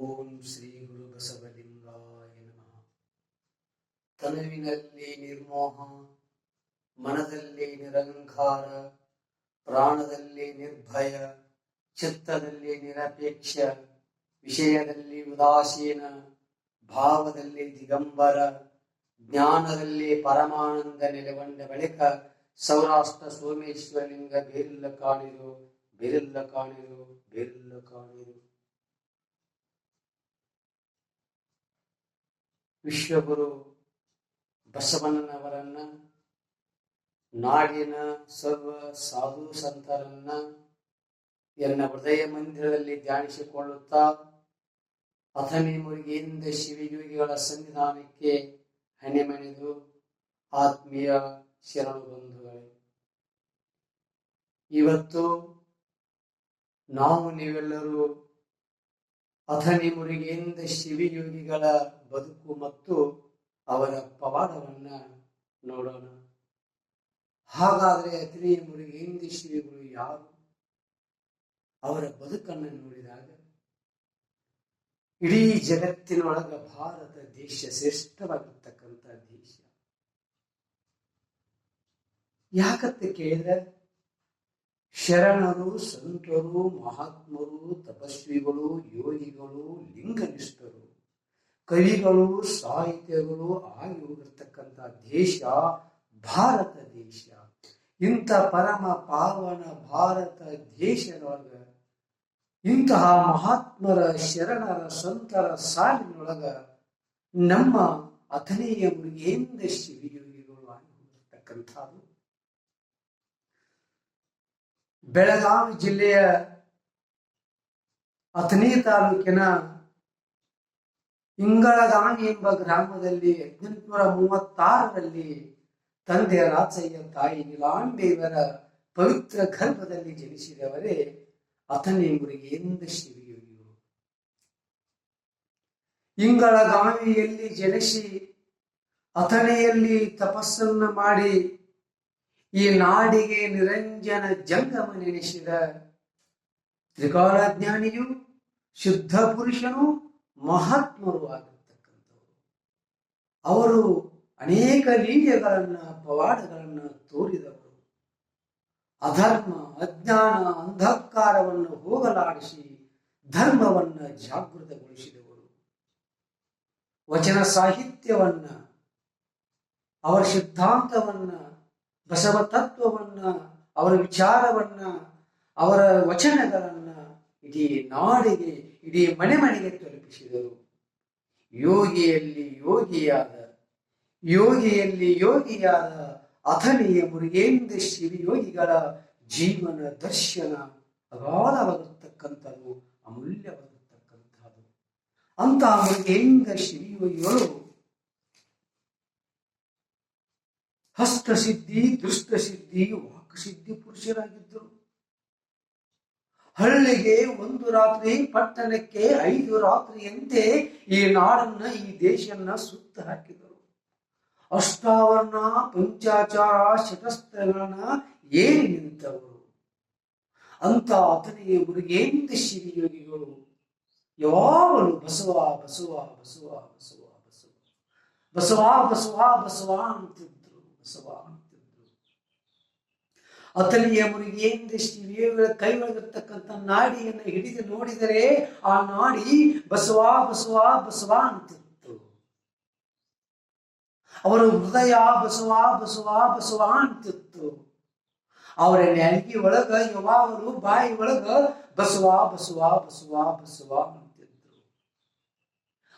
ಓಂ ಶ್ರೀ ಗುರು ಬಸವಲಿಂಗಾಯ ನಮಃ. ತನುವಿನಲ್ಲಿ ನಿರ್ಮೋಹ, ಮನದಲ್ಲಿ ನಿರಂಕಾರ, ಪ್ರಾಣದಲ್ಲಿ ನಿರ್ಭಯ, ಚಿತ್ತದಲ್ಲಿ ನಿರಪೇಕ್ಷ, ವಿಷಯದಲ್ಲಿ ಉದಾಸೀನ, ಭಾವದಲ್ಲಿ ದಿಗಂಬರ, ಜ್ಞಾನದಲ್ಲಿ ಪರಮಾನಂದ ನೆಲೆಗೊಂಡ ಬಳಿಕ ಸೌರಾಷ್ಟ್ರ ಸೋಮೇಶ್ವರಲಿಂಗ ಬೇರಿಲ್ಲ ಕಾಣಿರು, ಬೇರಿಲ್ಲ ಕಾಣಿರು, ಬೇರಿಲ್ಲ ಕಾಣಿರು. ವಿಶ್ವಗುರು ಬಸವಣ್ಣನವರನ್ನ, ನಾಡಿನ ಸರ್ವ ಸಾಧು ಸಂತರನ್ನ ಎನ್ನ ಹೃದಯ ಮಂದಿರದಲ್ಲಿ ಧ್ಯಾನಿಸಿಕೊಳ್ಳುತ್ತಾ ಅಥಣಿ ಮುರುಗೇಂದ್ರ ಶಿವಯೋಗಿಗಳ ಸನ್ನಿಧಾನಕ್ಕೆ ಹಣೆಮಣಿದು ಆತ್ಮೀಯ ಶರಣು ಬಂಧುಗಳೇ, ಇವತ್ತು ನಾವು ನೀವೆಲ್ಲರೂ ಅಥಣಿ ಮುರುಗೇಂದ್ರ ಶಿವಯೋಗಿಗಳ ಬದುಕು ಮತ್ತು ಅವರ ಪವಾಡವನ್ನ ನೋಡೋಣ. ಹಾಗಾದ್ರೆ ಅಥಣಿ ಮುರುಗೇಂದ್ರ ಶಿವಿಗಳು ಯಾರು? ಅವರ ಬದುಕನ್ನು ನೋಡಿದಾಗ ಇಡೀ ಜಗತ್ತಿನೊಳಗ ಭಾರತ ದೇಶ ಶ್ರೇಷ್ಠವಾಗಿರ್ತಕ್ಕಂಥ ದೇಶ. ಯಾಕಂತ ಕೇಳಿದ್ರೆ ಶರಣರು, ಸಂತರು, ಮಹಾತ್ಮರು, ತಪಸ್ವಿಗಳು, ಯೋಗಿಗಳು, ಲಿಂಗನಿಷ್ಠರು, ಕವಿಗಳು, ಸಾಹಿತ್ಯಗಳು ಆಗಿ ಹೋಗಿರ್ತಕ್ಕಂಥ ದೇಶ ಭಾರತ ದೇಶ. ಇಂಥ ಪರಮ ಪಾವನ ಭಾರತ ದೇಶದೊಳಗ ಇಂತಹ ಮಹಾತ್ಮರ, ಶರಣರ, ಸಂತರ ಸಾಲಿನೊಳಗ ನಮ್ಮ ಅಥಣಿಯ ಮುರುಗೇಂದ್ರ ಶಿವಯೋಗಿಗಳು ಆಗಿ ಹೋಗಿರ್ತಕ್ಕಂಥದ್ದು. ಬೆಳಗಾವಿ ಜಿಲ್ಲೆಯ ಅಥಣಿ ತಾಲೂಕಿನ ಇಂಗಳಗಾವಿ ಎಂಬ ಗ್ರಾಮದಲ್ಲಿ 1836ರಲ್ಲಿ ತಂದೆ ರಾಚಯ್ಯ, ತಾಯಿ ನೀಲಾಂಬೆಯವರ ಪವಿತ್ರ ಗರ್ಭದಲ್ಲಿ ಜನಿಸಿದವರೇ ಅಥಣಿ ಮುರುಗೇಂದ್ರ ಶಿವಯೋಗಿಗಳು. ಇಂಗಳಗಾವಿಯಲ್ಲಿ ಜನಿಸಿ ಅಥಣಿಯಲ್ಲಿ ತಪಸ್ಸನ್ನು ಮಾಡಿ ಈ ನಾಡಿಗೆ ನಿರಂಜನ ಜಂಗಮ ನೆನೆಸಿದ ತ್ರಿಕಾಲಜ್ಞಾನಿಯು, ಶುದ್ಧ ಪುರುಷನು, ಮಹಾತ್ಮರು ಆಗಿರ್ತಕ್ಕಂಥವರು. ಅವರು ಅನೇಕ ಲೀಲೆಗಳನ್ನ, ಪವಾಡಗಳನ್ನ ತೋರಿದವರು. ಅಧರ್ಮ, ಅಜ್ಞಾನ, ಅಂಧಕಾರವನ್ನು ಹೋಗಲಾಡಿಸಿ ಧರ್ಮವನ್ನ ಜಾಗೃತಗೊಳಿಸಿದವರು. ವಚನ ಸಾಹಿತ್ಯವನ್ನ, ಅವರ ಸಿದ್ಧಾಂತವನ್ನ, ಬಸವ ತತ್ವವನ್ನ, ಅವರ ವಿಚಾರವನ್ನ, ಅವರ ವಚನಗಳನ್ನ ಇಡೀ ನಾಡಿಗೆ, ಇಡೀ ಮನೆ ಮನೆಗೆ ತಲುಪಿಸಿದರು. ಯೋಗಿಯಲ್ಲಿ ಯೋಗಿಯಾದ ಅಥಣಿಯ ಮುರುಗೇಂದ್ರ ಶಿವಯೋಗಿಗಳ ಜೀವನ ದರ್ಶನ ಅಗಾಧವಾಗಿರ್ತಕ್ಕಂಥದ್ದು, ಅಮೂಲ್ಯವಾಗಿರ್ತಕ್ಕಂಥದ್ದು. ಅಂತಹ ಮುರುಗೇಂದ್ರ ಶಿವಯೋಗಿಗಳು ಹಸ್ತಸಿದ್ಧಿ, ದೃಷ್ಟಸಿದ್ಧಿ, ವಾಕ್ಸಿದ್ಧಿ ಪುರುಷರಾಗಿದ್ದರು. ಹಳ್ಳಿಗೆ 1 ರಾತ್ರಿ, ಪಟ್ಟಣಕ್ಕೆ 5 ರಾತ್ರಿಯಂತೆ ಈ ನಾಡನ್ನ, ಈ ದೇಶನ್ನ ಸುತ್ತ ಹಾಕಿದರು. ಅಷ್ಟಾವರಣ, ಪಂಚಾಚಾರ, ಶತಸ್ತ್ರಗಳನ್ನ ಏರಿ ನಿಂತವರು. ಅಂತ ಅಥಣಿಯ ಮುರುಗೇಂದ್ರ ಶಿವಯೋಗಿಗಳು ಯಾವಾಗಲೂ ಬಸವ ಬಸವ ಬಸವ ಬಸವ ಬಸವ ಬಸವ ಬಸವ ಬಸವ ಅಂತಿದ್ರು, ಬಸವ ಅಂತಿದ್ರು. ಅಥಣಿಯ ಮುರುಗೇಂದ್ರ ಶಿವಯೋಗಿಗಳ ಕೈ ಒಳಗಿರ್ತಕ್ಕಂಥ ನಾಡಿಯನ್ನು ಹಿಡಿದು ನೋಡಿದರೆ ಆ ನಾಡಿ ಬಸವ ಬಸವ ಬಸವ ಅಂತಿತ್ತು. ಅವರ ಹೃದಯ ಬಸವ ಬಸವ ಬಸವ ಅಂತಿತ್ತು. ಅವರ ನ್ಯಾಲ್ಗಿ ಒಳಗ ಯಾವಾಗಲೂ ಬಾಯಿ ಒಳಗ ಬಸವ ಬಸವ ಬಸವ ಬಸವ ಅಂತಿದ್ರು.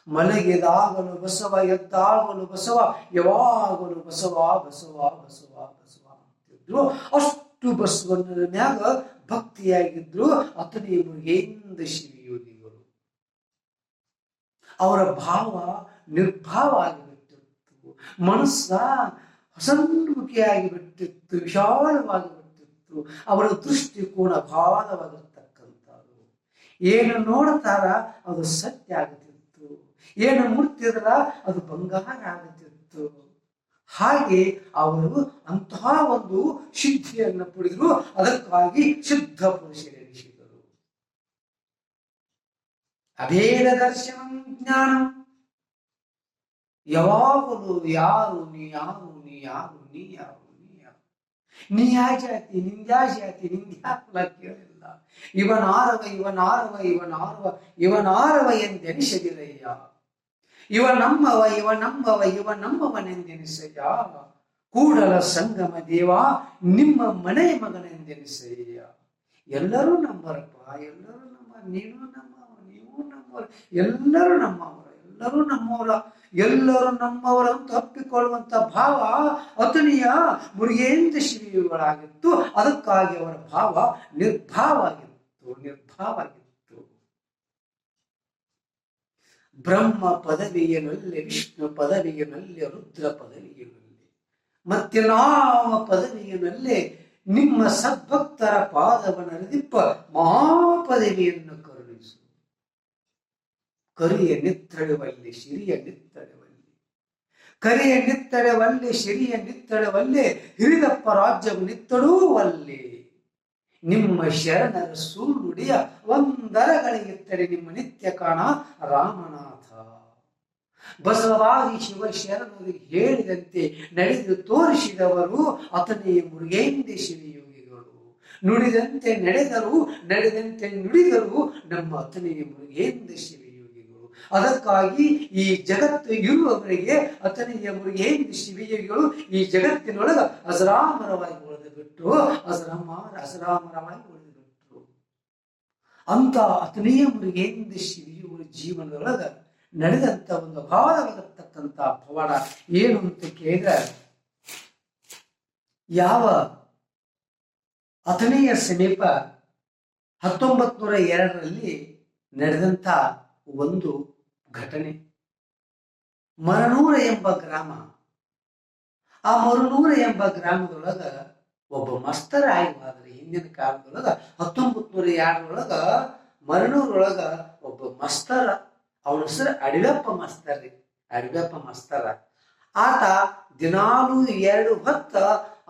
ಮಲಗಿದಾಗಲು ಬಸವ, ಎದ್ದಾಗಲು ಬಸವ, ಯಾವಾಗಲೂ ಬಸವ ಬಸವ ಬಸವ ಬಸವ ಅಂತಿದ್ರು. ಅಷ್ಟು ಬಸವಣ್ಣನ ಮ್ಯಾಗ ಭಕ್ತಿಯಾಗಿದ್ರು ಅಥಣಿ ಮುರುಗೇಂದ್ರ ಶಿವಯೋಗಿಗಳು. ಅವರ ಭಾವ ನಿರ್ಭಾವ ಆಗಿಬಿಟ್ಟಿತ್ತು. ಮನಸ್ಸ ಹಸನ್ಮುಖಿಯಾಗಿ ಬಿಟ್ಟಿತ್ತು, ವಿಶಾಲವಾಗಿ ಬಿಟ್ಟಿತ್ತು. ಅವರ ದೃಷ್ಟಿಕೋನ ಭಾವವಾಗಿರ್ತಕ್ಕಂಥದ್ದು. ಏನು ನೋಡ್ತಾರ ಅದು ಸತ್ಯ ಆಗುತ್ತಿತ್ತು, ಏನು ಮುಟ್ಟಿದ್ರ ಅದು ಬಂಗಾರ ಆಗುತ್ತಿತ್ತು. ಹಾಗೆ ಅವರು ಅಂತಹ ಒಂದು ಸಿದ್ಧಿಯನ್ನು ಪಡೆದರು. ಅದಕ್ಕಾಗಿ ಶುದ್ಧ ಪುರುಷರೆನಿಸಿದರು. ಅಭೇದ ದರ್ಶನಂ ಜ್ಞಾನಂ. ಯಾವಾಗಲೂ ಯಾರು ನೀ ಯಾರು ನೀ ಯಾರು ನೀ ಯಾರು ನೀ ಯಾರು, ನೀ ಯಾ ಜಾತಿ ನಿಂದ್ಯಾ ಜಾತಿ ನಿಂದ್ಯಾ ಕುಲ ಕೇಳಿಲ್ಲ. ಇವನಾರವ ಇವನಾರವ ಇವನಾರವ ಇವನಾರವ ಎಂದೆನಿಸದಿರಯ್ಯ. ಇವ ನಮ್ಮವ ಇವ ನಮ್ಮವ ಇವ ನಮ್ಮವನೆಂದೆನಿಸಯ್ಯ. ಕೂಡಲ ಸಂಗಮ ದೇವ ನಿಮ್ಮ ಮನೆಯ ಮಗನೆಂದೆನಿಸಯ್ಯ. ಎಲ್ಲರೂ ನಮ್ಮರಪ್ಪ, ಎಲ್ಲರೂ ನಮ್ಮ, ನೀನು ನಮ್ಮವ ನೀವು ನಮ್ಮವರು, ಎಲ್ಲರೂ ನಮ್ಮವರ, ಎಲ್ಲರೂ ನಮ್ಮವರ, ಎಲ್ಲರೂ ನಮ್ಮವರ ಅಂತ ಅಪ್ಪಿಕೊಳ್ಳುವಂತ ಭಾವ ಅತನಿಯ ಮುರುಗೇಂದ್ರ ಶ್ರೀಗಳಾಗಿತ್ತು. ಅದಕ್ಕಾಗಿ ಅವರ ಭಾವ ನಿರ್ಭಾವಾಗಿತ್ತು, ನಿರ್ಭಾವಾಗಿತ್ತು. ಬ್ರಹ್ಮ ಪದವಿಯನಲ್ಲಿ, ವಿಷ್ಣು ಪದವಿಯನಲ್ಲಿ, ರುದ್ರ ಪದವಿಯನಲ್ಲಿ, ಮತ್ತೆ ನಾಮ ಪದವಿಯನಲ್ಲೇ ನಿಮ್ಮ ಸದ್ಭಕ್ತರ ಪಾದವನರಿದಿಪ್ಪ ಮಹಾಪದವಿಯನ್ನು ಕರುಣಿಸು. ಕರಿಯ ನಿತ್ತಳುವಲ್ಲಿ ಶಿರಿಯ ನಿತ್ತಳುವಲ್ಲಿ, ಕರಿಯ ನಿತ್ತಳುವಲ್ಲಿ ಶಿರಿಯ ನಿತ್ತಳುವಲ್ಲಿ, ಹಿರಿದಪ್ಪ ರಾಜ್ಯವು ನಿತ್ತಳುವಲ್ಲಿ. ನಿಮ್ಮ ಶರಣರ ಸುಳ್ಳುಡಿಯ ಒಂದರಗಳಿಗಿತ್ತಡೆ ನಿಮ್ಮ ನಿತ್ಯ ಕಾಣ ರಾಮನಾಥ. ಬಸವಾದಿ ಶಿವ ಶರಣರಿಗೆ ಹೇಳಿದಂತೆ ನಡೆದು ತೋರಿಸಿದವರು ಅತನೇ ಮುರುಗೇಂದ್ರ ಶಿವಯೋಗಿಗಳು. ನುಡಿದಂತೆ ನಡೆದರು, ನಡೆದಂತೆ ನುಡಿದರು ನಮ್ಮ ಅತನೇ ಮುರುಗೇಂದ್ರ ಶಿವಯೋಗಿಗಳು. ಅದಕ್ಕಾಗಿ ಈ ಜಗತ್ತು ಇರುವವರಿಗೆ ಅತನೆಯ ಮುರುಗೇಂದ್ರ ಶಿವಯೋಗಿಗಳು ಈ ಜಗತ್ತಿನೊಳಗ ಅಜರಾಮರವಾಗಿ ಉಳಿದು ಬಿಟ್ಟು, ಅಜರಾಮರವಾಗಿ ಉಳಿದು ಬಿಟ್ಟರು. ಅಂತ ಅತನೆಯ ಮುರುಗೇಂದ್ರ ಶಿವಯೋಗಿಗಳ ಜೀವನದೊಳಗ ನಡೆದಂತ ಒಂದು ಅಗಾಧವಾಗಿರ್ತಕ್ಕಂಥ ಪವಾಡ ಏನು ಅಂತ ಕೇಳಿದ್ರೆ, ಯಾವ ಅಥಣಿಯ ಸಮೀಪ 1902ರಲ್ಲಿ ನಡೆದಂತ ಒಂದು ಘಟನೆ. ಮರನೂರ ಎಂಬ ಗ್ರಾಮ. ಆ ಮರನೂರ ಎಂಬ ಗ್ರಾಮದೊಳಗ ಒಬ್ಬ ಮಸ್ತರ ಆಯ್ವಾದ್ರೆ ಹಿಂದಿನ ಕಾಲದೊಳಗ 1902ರೊಳಗ ಮರನೂರೊಳಗ ಒಬ್ಬ ಮಸ್ತರ, ಅವನ ಹೆಸರು ಅಡಿವೆಪ್ಪ ಮಾಸ್ತರ್ ರೀ. ಅಡಿವೆಪ್ಪ ಮಾಸ್ತರ ಆತ ದಿನಾಲು 2 ಹೊತ್ತ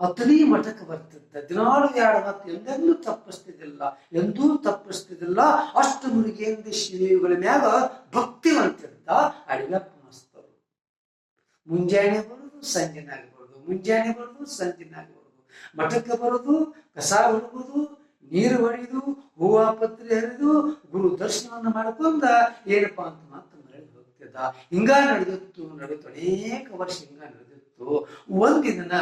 ಅಥಣಿ ಮಠಕ್ಕೆ ಬರ್ತಿದ್ದ. ದಿನಾಲು 2 ಹೊತ್ತು ಎಂದೆಂದೂ ತಪ್ಪಿಸ್ತಿದ್ದಿಲ್ಲ, ಎಂದೂ ತಪ್ಪಿಸ್ತಿದ್ದಿಲ್ಲ. ಅಷ್ಟು ಮುರುಗೇಂದ್ರ ಶಿವಗಳ ಮ್ಯಾಗ ಭಕ್ತಿವಂತಿದ್ದ ಅಡಿವೆಪ್ಪ ಮಾಸ್ತರು. ಮುಂಜಾನೆ ಬರೋದು, ಸಂಜೆನಾಗ ಬರೋದು, ಮುಂಜಾನೆ ಬರೋದು, ಸಂಜೆನಾಗ ಬರೋದು, ಮಠಕ್ಕೆ ಬರೋದು, ಕಸ ಹೊಡುವುದು, ನೀರು ಹೊಡೆದು, ಹೂವ ಪತ್ರೆ ಹರಿದು, ಗುರು ದರ್ಶನವನ್ನು ಮಾಡ್ಕೊಂಡ ಏನಪ್ಪಾ ಅಂತ ಮಾತ್ರ ಮರಳಿ ಹೋಗ್ತಿದ್ದ. ಹಿಂಗ ನಡೆದಿತ್ತು, ಅನೇಕ ವರ್ಷ ಹಿಂಗ ನಡೆದಿತ್ತು. ಒಂದಿನ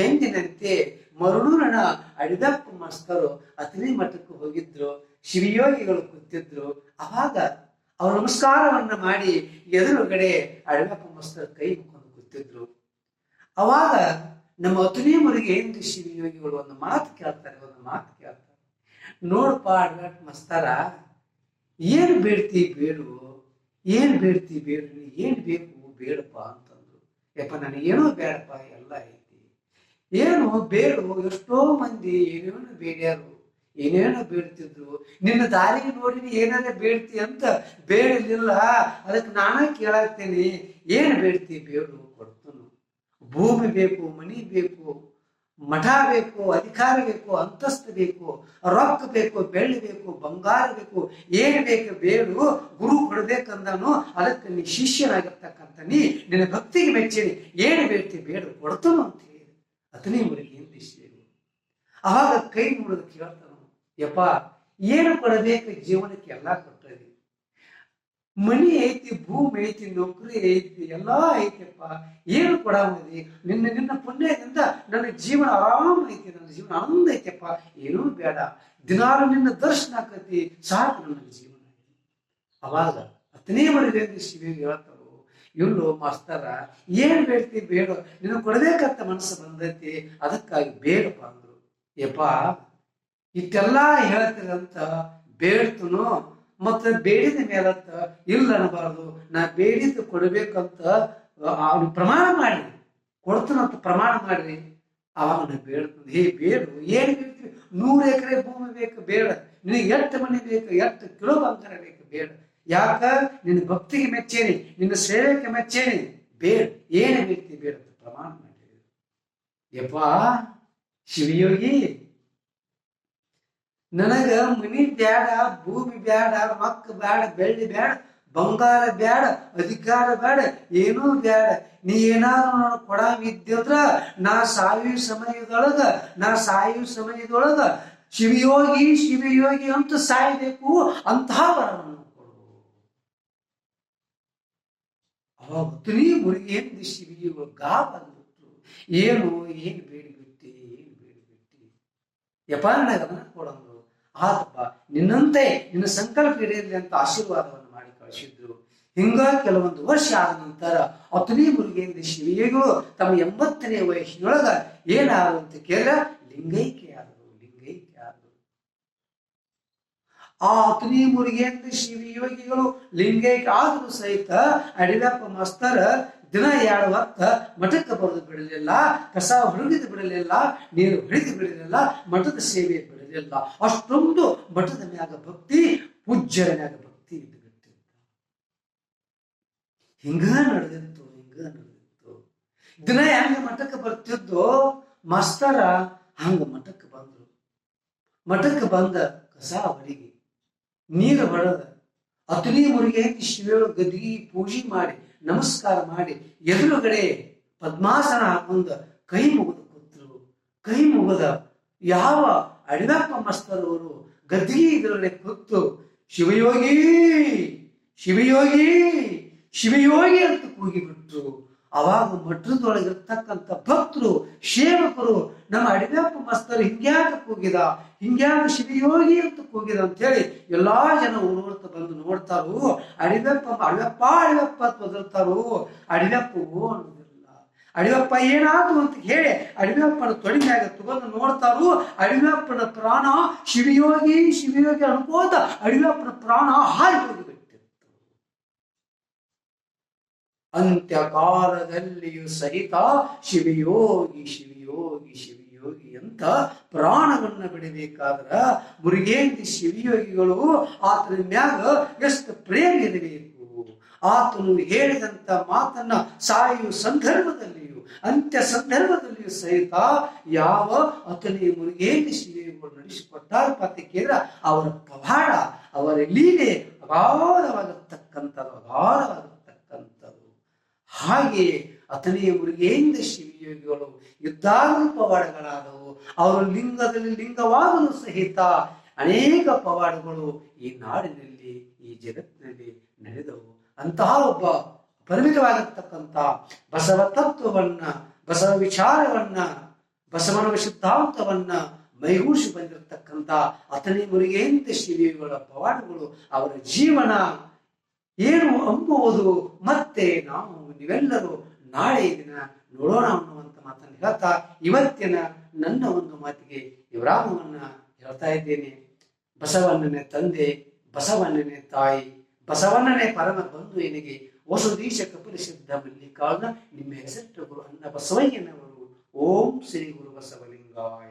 ಎಂದಿನಂತೆ ಮರುಳೂರನ ಅಡಿದಪ್ಪ ಮಾಸ್ತರು ಅಥಣಿ ಮಠಕ್ಕೆ ಹೋಗಿದ್ರು. ಶಿವಯೋಗಿಗಳು ಕೂತಿದ್ರು. ಅವಾಗ ಅವ್ರ ನಮಸ್ಕಾರವನ್ನ ಮಾಡಿ ಎದುರುಗಡೆ ಅಡಿದಪ್ಪ ಮಾಸ್ತರ್ ಕೈ ಮುಕ್ಕೊಂಡು ಕೂತಿದ್ರು. ಅವಾಗ ನಮ್ಮ ಅಥಣಿ ಮುರುಗೇಂದ್ರ ಶಿವಯೋಗಿಗಳು ಒಂದು ಮಾತು ಕೇಳ್ತಾರೆ. ನೋಡಪ್ಪ ಅಡ್ವಾಟ್ ಮಸ್ತಾರ, ಏನು ಬೇಡ್ತಿ ಬೇಡು, ಏನು ಬೇಡ್ತಿ ಬೇಡು, ನೀ ಏನು ಬೇಕು ಬೇಡಪ್ಪ ಅಂತಂದ್ರು. ಯಪ್ಪ ನನಗೇನೋ ಬೇಡಪ್ಪ, ಎಲ್ಲ ಐತಿ, ಏನು ಬೇಡು. ಎಷ್ಟೋ ಮಂದಿ ಏನೇನೋ ಬೇಡ್ಯಾರು, ಏನೇನೋ ಬೇಡ್ತಿದ್ರು. ನಿನ್ನ ದಾರಿಗೆ ನೋಡಿ ಏನಾರ ಬೇಡ್ತಿ ಅಂತ ಬೇಡಲಿಲ್ಲ. ಅದಕ್ಕೆ ನಾನೇ ಕೇಳಾಕ್ತೇನೆ, ಏನು ಬೇಡ್ತಿ ಬೇಡು, ಕೊಡ್ತನು. ಭೂಮಿ ಬೇಕು, ಮನಿ ಬೇಕು, ಮಠ ಬೇಕು, ಅಧಿಕಾರ ಬೇಕು, ಅಂತಸ್ತು ಬೇಕು, ರೊಕ್ಕ ಬೇಕು, ಬೆಳ್ಳಿ ಬೇಕು, ಬಂಗಾರ ಬೇಕು, ಏನು ಬೇಕು ಬೇಡು, ಗುರು ಕೊಡ್ಬೇಕಂದನು. ಅದಕ್ಕೆ ನೀ ಶಿಷ್ಯನಾಗಿರ್ತಕ್ಕಂಥ ನಿನ್ನ ಭಕ್ತಿಗೆ ಮೆಚ್ಚಿ ಏನು ಬೇಡ್ತಿ ಬೇಡು, ಕೊಡ್ತನು ಅಂತ ಹೇಳಿ ಅಥಣಿ ಮುರುಗೇಂದ್ರ ಶಿವಯೋಗಿಗಳು. ಆವಾಗ ಕೈ ಮುರಿದು ಕೇಳ್ತಾನು, ಯಪ್ಪ ಏನು ಕೊಡಬೇಕು, ಜೀವನಕ್ಕೆ ಎಲ್ಲ ಕೊಟ್ಟದಿ, ಮನಿ ಐತಿ, ಭೂಮಿ ಐತಿ, ನೌಕರಿ ಐತಿ, ಎಲ್ಲಾ ಐತಿಯಪ್ಪ, ಏನು ಕೊಡಾಮದಿ, ನಿನ್ನ ಪುಣ್ಯದಿಂದ ನನ್ನ ಜೀವನ ಆರಾಮ ಐತಿ, ನನ್ನ ಜೀವನ ಆನಂದ ಐತಿಯಪ್ಪ, ಏನೂ ಬೇಡ, ದಿನಾಲು ನಿನ್ನ ದರ್ಶನ ಆಕತಿ, ಸಾಕು ನನ್ನ ಜೀವನ. ಅವಾಗ ಅಥಣಿ ಮುರುಗೇಂದ್ರ ಶಿವಯೋಗಿ ಹೇಳ್ತಾರು, ಇವ್ರು ಮಾಸ್ತರ ಏನ್ ಬೇಡ್ತಿ ಬೇಡ, ನಿನ್ನ ಕೊಡಬೇಕಂತ ಮನಸ್ಸು ಬಂದೈತಿ, ಅದಕ್ಕಾಗಿ ಬೇಡಪ್ಪ ಅಂದ್ರು. ಯಪ್ಪ ಇಷ್ಟೆಲ್ಲಾ ಹೇಳ್ತಿರಂತ ಬೇಡ್ತನು, ಮತ್ತೆ ಬೇಡಿದ ಮೇಲತ್ತ ಇಲ್ಲ ಅನ್ನಬಾರ್ದು, ನಾ ಬೇಡಿದ್ದು ಕೊಡ್ಬೇಕಂತ ಅವ್ನು ಪ್ರಮಾಣ ಮಾಡಿ ಕೊಡ್ತಾನಂತ ಪ್ರಮಾಣ ಮಾಡ್ರಿ. ಅವಾಗ ನಾ ಬೇಡ್ತಂದು, ಹೇ ಬೇಡು, ಏನು ಬೇಡ್ತೀವಿ, 100 ಎಕರೆ ಭೂಮಿ ಬೇಕು ಬೇಡ, ನಿನಗೆ ಎಷ್ಟು ಮನೆ ಬೇಕು, ಎಷ್ಟು ಕಿಲೋ ಬಂಗಾರ ಬೇಕು ಬೇಡ, ಯಾಕ ನಿನ್ನ ಭಕ್ತಿಗೆ ಮೆಚ್ಚೇನಿ, ನಿನ್ನ ಸೇವೆಗೆ ಮೆಚ್ಚೇನಿ, ಬೇಡ, ಏನು ಬೇಡ್ತಿ ಬೇಡ ಅಂತ ಪ್ರಮಾಣ ಮಾಡಿ. ಯಪ್ಪ ಶಿವಯೋಗಿ, ನನಗ ಮನಿ ಬ್ಯಾಡ, ಭೂಮಿ ಬ್ಯಾಡ, ಮಕ್ಕ ಬ್ಯಾಡ, ಬೆಳ್ಳಿ ಬ್ಯಾಡ, ಬಂಗಾರ ಬ್ಯಾಡ, ಅಧಿಕಾರ ಬ್ಯಾಡ, ಏನೂ ಬ್ಯಾಡ. ನೀ ಏನಾದ್ರು ನಾನು ಕೊಡವಿದ್ದಂದ್ರ ನಾ ಸಾಯುವ ಸಮಯದೊಳಗ ಶಿವಯೋಗಿ ಅಂತ ಸಾಯ್ಬೇಕು, ಅಂತಹ ವರವನ್ನು ಕೊಡು. ಅವಾಗ ಅತನಿ ಮುರುಗೇಂದ್ರ ಶಿವಿಯೋಗ ಬಂದ್ಬಿಟ್ರು. ಏನು ಬೇಡಿಬಿಟ್ಟಿ ಯಪ್ಪ ನನಗೆ ಅದನ್ನ ಕೊಡಂದ್ರು. ಆತಪ್ಪ ನಿನ್ನಂತೆ ನಿನ್ನ ಸಂಕಲ್ಪ ಹಿಡಿಯಲಿ ಅಂತ ಆಶೀರ್ವಾದವನ್ನು ಮಾಡಿ ಕಳಿಸಿದ್ರು. ಹಿಂಗ ಕೆಲವೊಂದು ವರ್ಷ ಆದ ನಂತರ ಅತನಿ ಮುರುಗೇಂದ್ರ ಶಿವಿಯೋಗಿಗಳು ತಮ್ಮ 80ನೇ ವಯಸ್ಸಿನೊಳಗ ಏನಾದ್ರು ಅಂತ ಕೇಳಿದ್ರೆ ಲಿಂಗೈಕ್ಯ ಆದರು. ಆ ಅತನಿ ಮುರುಗೇಂದ್ರ ಶಿವಯೋಗಿಗಳು ಲಿಂಗೈಕ್ಯ ಆದರೂ ಸಹಿತ ಅಡಿಲಪ್ಪ ಮಾಸ್ತರ ದಿನ 2 ಹೊತ್ತ ಮಠಕ್ಕೆ ಬರೆದು ಬಿಡಲಿಲ್ಲ, ಕಸ ಹೊರಗಿದು ಬಿಡಲಿಲ್ಲ, ನೀರು ಹಿಡಿದು ಬಿಡಲಿಲ್ಲ, ಮಠದ ಸೇವೆ ಬಿಡಲಿಲ್ಲ. ಅಷ್ಟೊಂದು ಮಠದ ಮ್ಯಾಗ ಭಕ್ತಿ, ಪೂಜ್ಯರ ಮ್ಯಾಗ ಭಕ್ತಿ ಇದ್ದು ಬಿಟ್ಟಿದ್ದ. ಹಿಂಗ ನಡೆದಿತ್ತು. ದಿನ ಹೆಂಗ ಮಠಕ್ಕೆ ಬರ್ತಿದ್ದು ಮಾಸ್ತರ ಹಂಗ ಮಠಕ್ಕೆ ಬಂದ್ರು. ಮಠಕ್ಕೆ ಬಂದ ಕಸ ಹೊರಗಿ ನೀರು ಹೊಡೆದ ಅತನಿ ಮುರುಗೇಂದ್ರ ಶಿವಯೋಗ ಗದ್ದಿಗೆ ಪೂಜೆ ಮಾಡಿ ನಮಸ್ಕಾರ ಮಾಡಿ ಎದುರುಗಡೆ ಪದ್ಮಾಸನ ಹಾಕೊಂಡ ಕೈ ಮುಗಿದು ಕೂತ್ರು. ಕೈ ಮುಗಿದ ಯಾವ ಅಡಿಲಪ್ಪ ಮಾಸ್ತರವರು ಗದ್ದಿಗೆ ಎದುರುಗಡೆ ಕೂತು ಶಿವಯೋಗಿ ಅಂತ ಕೂಗಿಬಿಟ್ರು. ಅವಾಗ ಮಠದೊಳಗಿರ್ತಕ್ಕಂಥ ಭಕ್ತರು, ಸೇವಕರು ನಮ್ಮ ಅಡಿಲಪ್ಪ ಮಾಸ್ತರ್ ಹಿಂಗ್ಯಾಕ ಕೂಗಿದ, ಹಿಂಗ್ಯಾಕ ಶಿವಯೋಗಿ ಅಂತ ಕೂಗಿದ ಅಂತ ಹೇಳಿ ಎಲ್ಲಾ ಜನ ಊರ್ತ ಬಂದು ನೋಡ್ತಾರು. ಅಡಿಲಪ್ಪ ಅಂತ ಒದರ್ತಾರು. ಅಡಿಲಪ್ಪವು ಅನ್ನೋದಿಲ್ಲ. ಅಡಿಲಪ್ಪ ಏನಾದ್ರು ಅಂತ ಹೇಳಿ ಅಡಿಲಪ್ಪನ ತೊಡಿಮ್ಯಾಗ ತಗೊಂಡು ನೋಡ್ತಾರು. ಅಡಿಲಪ್ಪನ ಪ್ರಾಣ ಶಿವಯೋಗಿ ಅನ್ಕೋತ ಅಡಿಲಪ್ಪನ ಪ್ರಾಣ ಹಾರಿ ಹೋಗಿಬಿಟ್ಟಿತ್ತು. ಅಂತ್ಯಕಾಲದಲ್ಲಿಯೂ ಸಹಿತ ಶಿವಯೋಗಿ ಅಂತ ಪ್ರಾಣವನ್ನ ಬಿಡಬೇಕಾದ್ರ ಮುರುಗೇಂದ್ರ ಶಿವಯೋಗಿಗಳು ಆತನ ಮ್ಯಾಗ ಎಷ್ಟು ಪ್ರೇಮ ಇರಬೇಕು. ಆತನು ಹೇಳಿದಂತ ಮಾತನ್ನ ಸಾಯುವ ಸಂದರ್ಭದಲ್ಲಿಯೂ ಅಂತ್ಯ ಸಂದರ್ಭದಲ್ಲಿಯೂ ಸಹಿತ ಯಾವ ಅತನಿ ಮುರುಗೇಂದ್ರ ಶಿವಯೋಗಿಗಳು ನಡೆಸಿಕೊಟ್ಟಾರ ಅಂತ ಕೇಳಿದ್ರೆ ಅವರ ಪವಾಡ, ಅವರ ಲೀಲೆ ಅಗಾಧವಾಗಿರ್ತಕ್ಕಂಥದ್ದು. ಹಾಗೆಯೇ ಅತನಿ ಮುರುಗೇಂದ್ರ ಶಿವಯೋಗಿಗಳು ಯುದ್ಧಾಗಲು ಪವಾಡಗಳಾದವು. ಅವರು ಲಿಂಗದಲ್ಲಿ ಲಿಂಗವಾಗಲು ಸಹಿತ ಅನೇಕ ಪವಾಡಗಳು ಈ ನಾಡಿನಲ್ಲಿ, ಈ ಜಗತ್ತಿನಲ್ಲಿ ನಡೆದವು. ಅಂತಹ ಒಬ್ಬ ಪರಿಮಿತವಾಗಿರ್ತಕ್ಕಂಥ ಬಸವ ತತ್ವವನ್ನ, ಬಸವ ವಿಚಾರವನ್ನ, ಬಸವನ ಸಿದ್ಧಾಂತವನ್ನ ಮೈಗೂಡಿಸಿ ಬಂದಿರತಕ್ಕಂಥ ಅತನಿ ಮುರುಗೇಂದ್ರ ಶಿವಯೋಗಿಗಳ ಪವಾಡಗಳು, ಅವರ ಜೀವನ ಏನು ಅಂಬುವುದು ಮತ್ತೆ ನೀವೆಲ್ಲರೂ ನಾಳೆ ದಿನ ನೋಡೋಣ ಅನ್ನುವಂತ ಮಾತನ್ನು ಹೇಳ್ತಾ ಇವತ್ತಿನ ನನ್ನ ಒಂದು ಮಾತಿಗೆ ವಿರಾಮವನ್ನ ಹೇಳ್ತಾ ಇದ್ದೇನೆ. ಬಸವಣ್ಣನೇ ತಂದೆ, ಬಸವಣ್ಣನೇ ತಾಯಿ, ಬಸವಣ್ಣನೇ ಪರಮ ಬಂಧು ಎನಿಗೆ ವಸುದೀಶ ಕಪಿಲಸಿದ್ಧ ಮಲ್ಲಿಕಾರ್ಜುನ ನಿಮ್ಮ ಹೆಸರು ಗುರು ಅನ್ನ ಬಸವಯ್ಯನವರು. ಓಂ ಶ್ರೀ ಗುರು ಬಸವಲಿಂಗಾಯ.